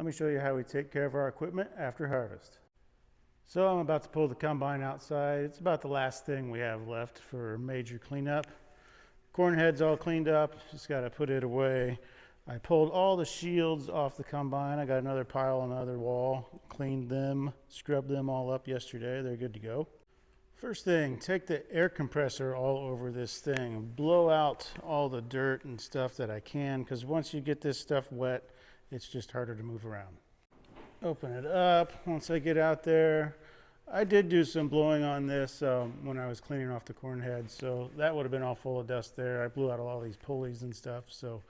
Let me show you how we take care of our equipment after harvest. So I'm about to pull the combine outside. It's about the last thing we have left for major cleanup. Corn head's all cleaned up, just got to put it away. I pulled all the shields off the combine. I got another pile on the other wall, cleaned them, scrubbed them all up yesterday. They're good to go. First thing, take the air compressor all over this thing. Blow out all the dirt and stuff that I can, because once you get this stuff wet, it's just harder to move around. Open it up. Once I get out there, I did do some blowing on this when I was cleaning off the corn head, so that would have been all full of dust there. I blew out all these pulleys and stuff, so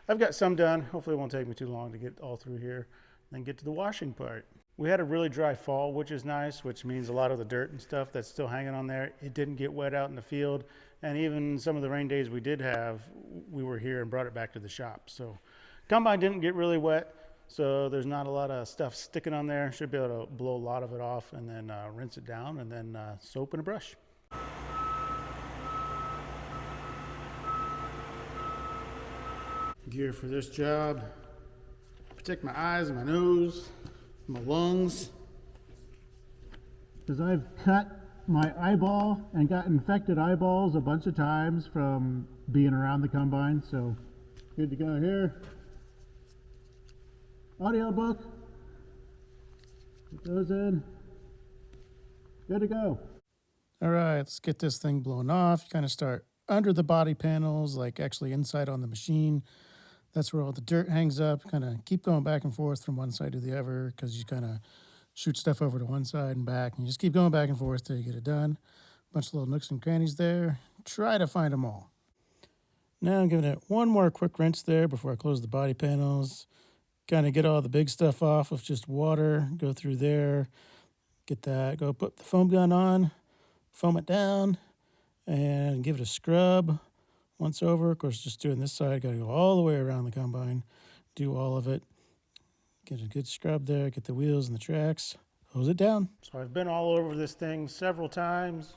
I've got some done. Hopefully it won't take me too long to get all through here, then get to the washing part. We had a really dry fall, which is nice, which means a lot of the dirt and stuff that's still hanging on there, it didn't get wet out in the field. And even some of the rain days we did have, we were here and brought it back to the shop. So combine didn't get really wet, so there's not a lot of stuff sticking on there. Should be able to blow a lot of it off and then rinse it down, and then soap and a brush. Gear for this job: protect my eyes, my nose, my lungs, because I've cut my eyeball and got infected eyeballs a bunch of times from being around the combine. So good to go here. Audio book, put those in, good to go. All right, let's get this thing blown off. You kind of start under the body panels, like actually inside on the machine. That's where all the dirt hangs up. Kind of keep going back and forth from one side to the other, because you kind of shoot stuff over to one side and back, and you just keep going back and forth till you get it done. Bunch of little nooks and crannies there. Try to find them all. Now I'm giving it one more quick rinse there before I close the body panels. Kind of get all the big stuff off with just water. Go through there, get that. Go put the foam gun on, foam it down, and give it a scrub once over. Of course, just doing this side, got to go all the way around the combine, do all of it. Get a good scrub there, get the wheels and the tracks, hose it down. So I've been all over this thing several times,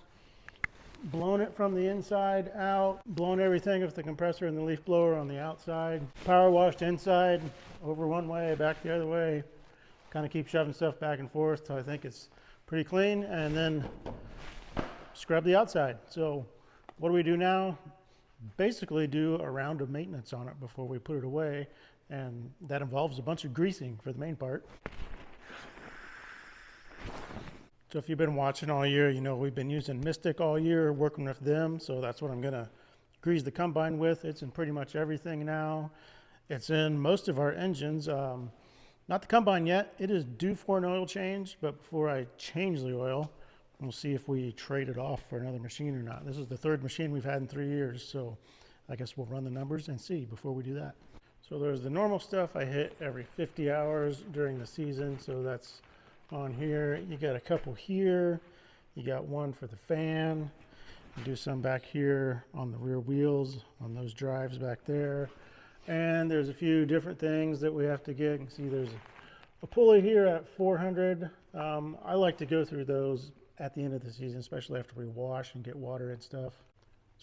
blown it from the inside out, blown everything with the compressor and the leaf blower on the outside, power washed inside, over one way, back the other way. Kind of keep shoving stuff back and forth till I think it's pretty clean, and then scrub the outside. So what do we do now? Basically do a round of maintenance on it before we put it away, and that involves a bunch of greasing for the main part. So if you've been watching all year, you know we've been using Mystic all year, working with them, so that's what I'm gonna grease the combine with. It's in pretty much everything now. It's in most of our engines. Not the combine yet. It is due for an oil change, but before I change the oil, we'll see if we trade it off for another machine or not. This is the third machine we've had in 3 years, so I guess we'll run the numbers and see before we do that. So there's the normal stuff I hit every 50 hours during the season, so that's on here. You got a couple here. You got one for the fan. You do some back here on the rear wheels, on those drives back there. And there's a few different things that we have to get. You can see there's a pulley here at 400. I like to go through those at the end of the season, especially after we wash and get water and stuff.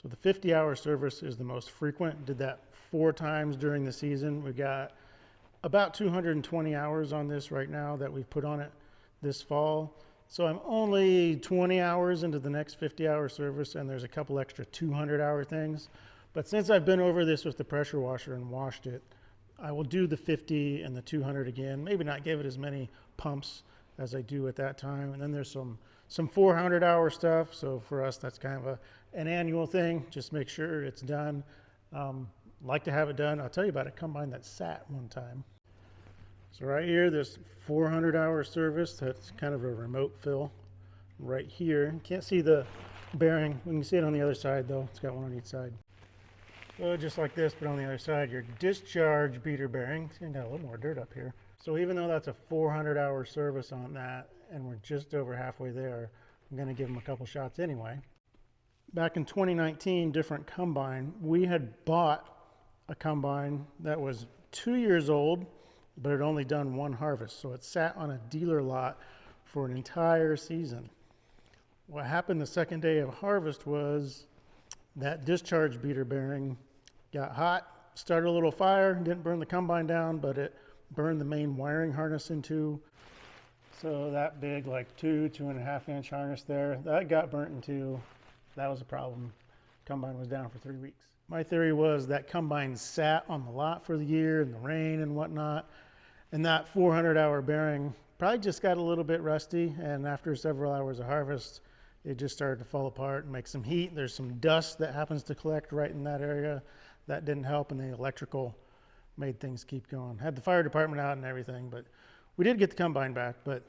So the 50-hour service is the most frequent. Did that 4 times during the season. We got about 220 hours on this right now that we've put on it this fall. So I'm only 20 hours into the next 50-hour service, and there's a couple extra 200-hour things. But since I've been over this with the pressure washer and washed it, I will do the 50 and the 200 again. Maybe not give it as many pumps as I do at that time. And then there's some 400-hour stuff. So for us, that's kind of an annual thing. Just make sure it's done. Like to have it done. I'll tell you about a combine that sat one time. So right here, this 400-hour service. That's kind of a remote fill right here. You can't see the bearing. We can see it on the other side though. It's got one on each side. So just like this, but on the other side, your discharge beater bearing. It's got a little more dirt up here. So even though that's a 400-hour service on that, and we're just over halfway there, I'm going to give them a couple shots anyway. Back in 2019, different combine, we had bought a combine that was 2 years old, but it only done one harvest. So it sat on a dealer lot for an entire season. What happened the second day of harvest was that discharge beater bearing got hot, started a little fire, didn't burn the combine down, but it burned the main wiring harness into. So that big, like 2.5 inch harness there, that got burnt into. That was a problem. Combine was down for 3 weeks. My theory was that combine sat on the lot for the year in the rain and whatnot, and that 400-hour bearing probably just got a little bit rusty, and after several hours of harvest, it just started to fall apart and make some heat. There's some dust that happens to collect right in that area. That didn't help, and the electrical made things keep going. Had the fire department out and everything, but we did get the combine back. But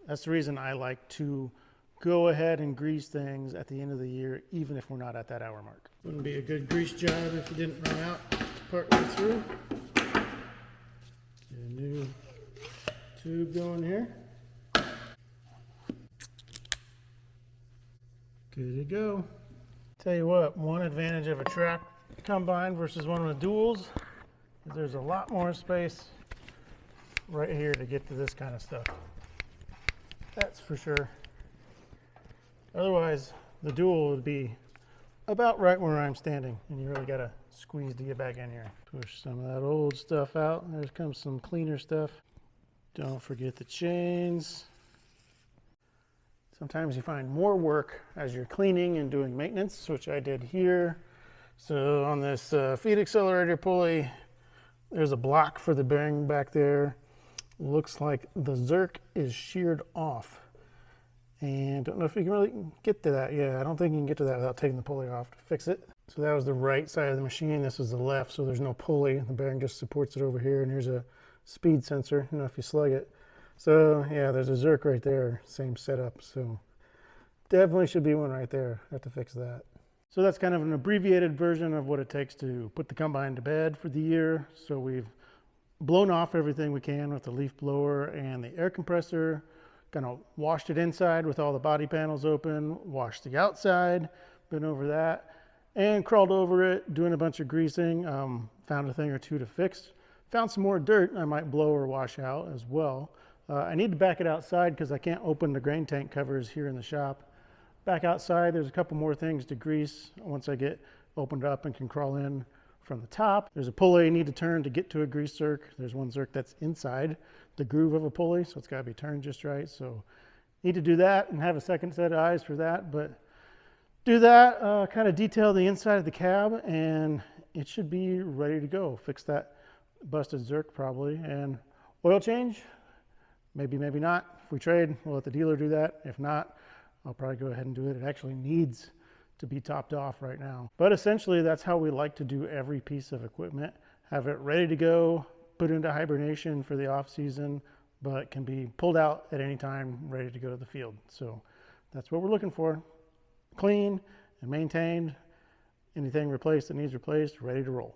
that's the reason I like to go ahead and grease things at the end of the year, even if we're not at that hour mark. Wouldn't be a good grease job if you didn't run out partway through. Get a new tube going here. Good to go. Tell you what, one advantage of a track combine versus one with duals is there's a lot more space right here to get to this kind of stuff. That's for sure. Otherwise, the dual would be about right where I'm standing, and you really gotta squeeze to get back in here. Push some of that old stuff out. There comes some cleaner stuff. Don't forget the chains. Sometimes you find more work as you're cleaning and doing maintenance, which I did here. So on this feed accelerator pulley, there's a block for the bearing back there. Looks like the Zerk is sheared off. And don't know if you can really get to that. Yeah, I don't think you can get to that without taking the pulley off to fix it. So that was the right side of the machine. This is the left, so there's no pulley. The bearing just supports it over here, and here's a speed sensor, you know, if you slug it. So yeah, there's a Zerk right there, same setup. So definitely should be one right there. I have to fix that. So that's kind of an abbreviated version of what it takes to put the combine to bed for the year. So we've blown off everything we can with the leaf blower and the air compressor. Kind of washed it inside with all the body panels open, washed the outside, been over that, and crawled over it, doing a bunch of greasing. Found a thing or two to fix. Found some more dirt I might blow or wash out as well. I need to back it outside because I can't open the grain tank covers here in the shop. Back outside, there's a couple more things to grease once I get opened up and can crawl in from the top. There's a pulley you need to turn to get to a grease Zerk. There's one Zerk that's inside the groove of a pulley, so it's got to be turned just right. So need to do that and have a second set of eyes for that. But do that, kind of detail the inside of the cab, and it should be ready to go. Fix that busted Zerk probably, and oil change, maybe, maybe not. If we trade, we'll let the dealer do that. If not, I'll probably go ahead and do it. It actually needs to be topped off right now. But essentially, that's how we like to do every piece of equipment. Have it ready to go, put into hibernation for the off season, but can be pulled out at any time, ready to go to the field. So that's what we're looking for. Clean and maintained. Anything replaced that needs replaced, ready to roll.